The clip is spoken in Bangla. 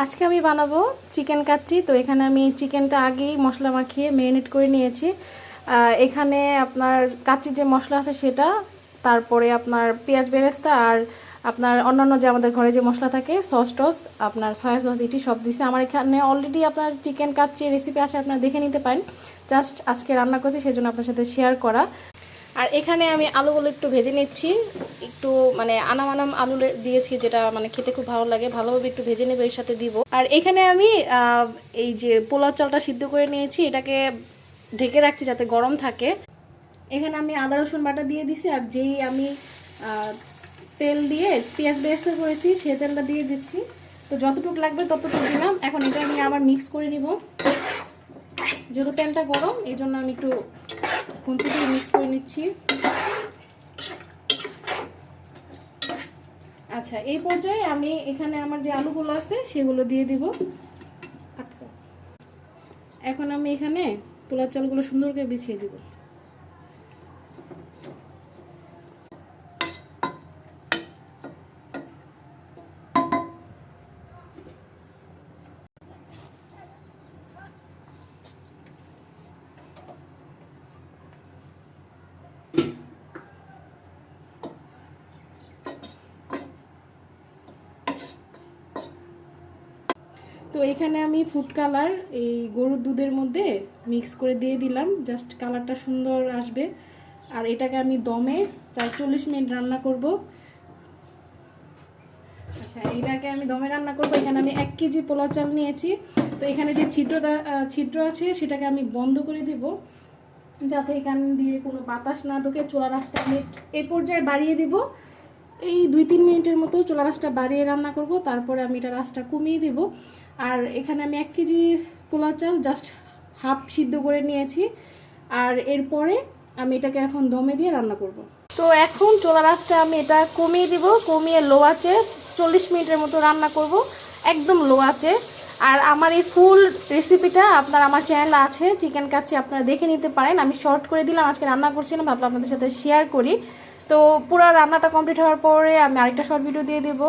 আজকে আমি বানাবো চিকেন কাচ্চি। তো এখানে আমি চিকেনটা আগেই মশলা মাখিয়ে ম্যারিনেট করে নিয়েছি। এখানে আপনার কাচ্চির যে মশলা আছে সেটা, তারপরে আপনার পেঁয়াজ বেরেস্তা আর আপনার অন্যান্য যে আমাদের ঘরে যে মশলা থাকে, সস টস, আপনার সয়া সস, এটি সব দিছে। আমার এখানে অলরেডি আপনার চিকেন কাচ্চি রেসিপি আছে, আপনারা দেখে নিতে পারেন। জাস্ট আজকে রান্না করছি সেজন্য আপনার সাথে শেয়ার করা। আর এখানে আমি আলুগুলো একটু ভেজে নিচ্ছি, একটু মানে আনাম আনাম আলু দিয়েছি, যেটা মানে খেতে খুব ভালো লাগে। ভালোভাবে একটু ভেজে নেব, এর সাথে দিব। আর এখানে আমি এই যে পোলাও চালটা সিদ্ধ করে নিয়েছি, এটাকে ঢেকে রাখছি যাতে গরম থাকে। এখানে আমি আদা রসুন বাটা দিয়ে দিছি, আর যেই আমি তেল দিয়ে পেঁয়াজ বেরেস্তা করেছি সেই তেলটা দিয়ে দিচ্ছি। তো যতটুকু লাগবে ততটুকু দিলাম। এখন এটা আমি আবার মিক্স করে নিব। যেহেতু তেলটা গরম, এই জন্য আমি একটু খুন্তি দিয়ে মিক্স করে নিচ্ছি। আচ্ছা, এই পর্যায়ে আমি এখানে আমার যে আলুগুলো আছে সেগুলো দিয়ে দিব। এখন আমি এখানে পোলাও চালগুলো সুন্দর করে বিছিয়ে দিব। তো এখানে আমি ফুড কালার এই গরুর দুধের মধ্যে মিক্স করে দিয়ে দিলাম, জাস্ট কালারটা সুন্দর আসবে। আর এটাকে আমি দমে প্রায় 40 মিনিট রান্না করব। আচ্ছা, এটাকে আমি দমে রান্না করব। এখানে আমি 1 কেজি পোলাও চাল নিয়েছি। তো এখানে যে ছিদ্র আছে সেটাকে আমি বন্ধ করে দিব, যাতে এখান দিয়ে কোনো বাতাস না ঢোকে। চুলার আঁচটা আমি এই পর্যায়ে বাড়িয়ে দিব। এই 2-3 মিনিটের মতো চুলার আঁচটা বাড়িয়ে রান্না করব, তারপরে আমি এটার আঁচটা কমিয়ে দিব। আর এখানে আমি 1 কেজি পোলাও চাল জাস্ট হাফ সিদ্ধ করে নিয়েছি। আর এরপরে আমি এটাকে এখন দমে দিয়ে রান্না করব। তো এখন চুলার আঁচটা আমি এটা কমিয়ে দিব, কমিয়ে লো আঁচে 40 মিনিটের মতো রান্না করব, একদম লো আঁচে। আর আমার এই ফুল রেসিপিটা আপনার আমার চ্যানেলে আছে, চিকেন কাচ্চি, আপনারা দেখে নিতে পারেন। আমি শর্ট করে দিলাম, আজকে রান্না করছিলাম, ভাবলাম আপনাদের সাথে শেয়ার করি। তো পুরো রান্নাটা কমপ্লিট হওয়ার পরে আমি আরেকটা শর্ট ভিডিও দিয়ে দেবো।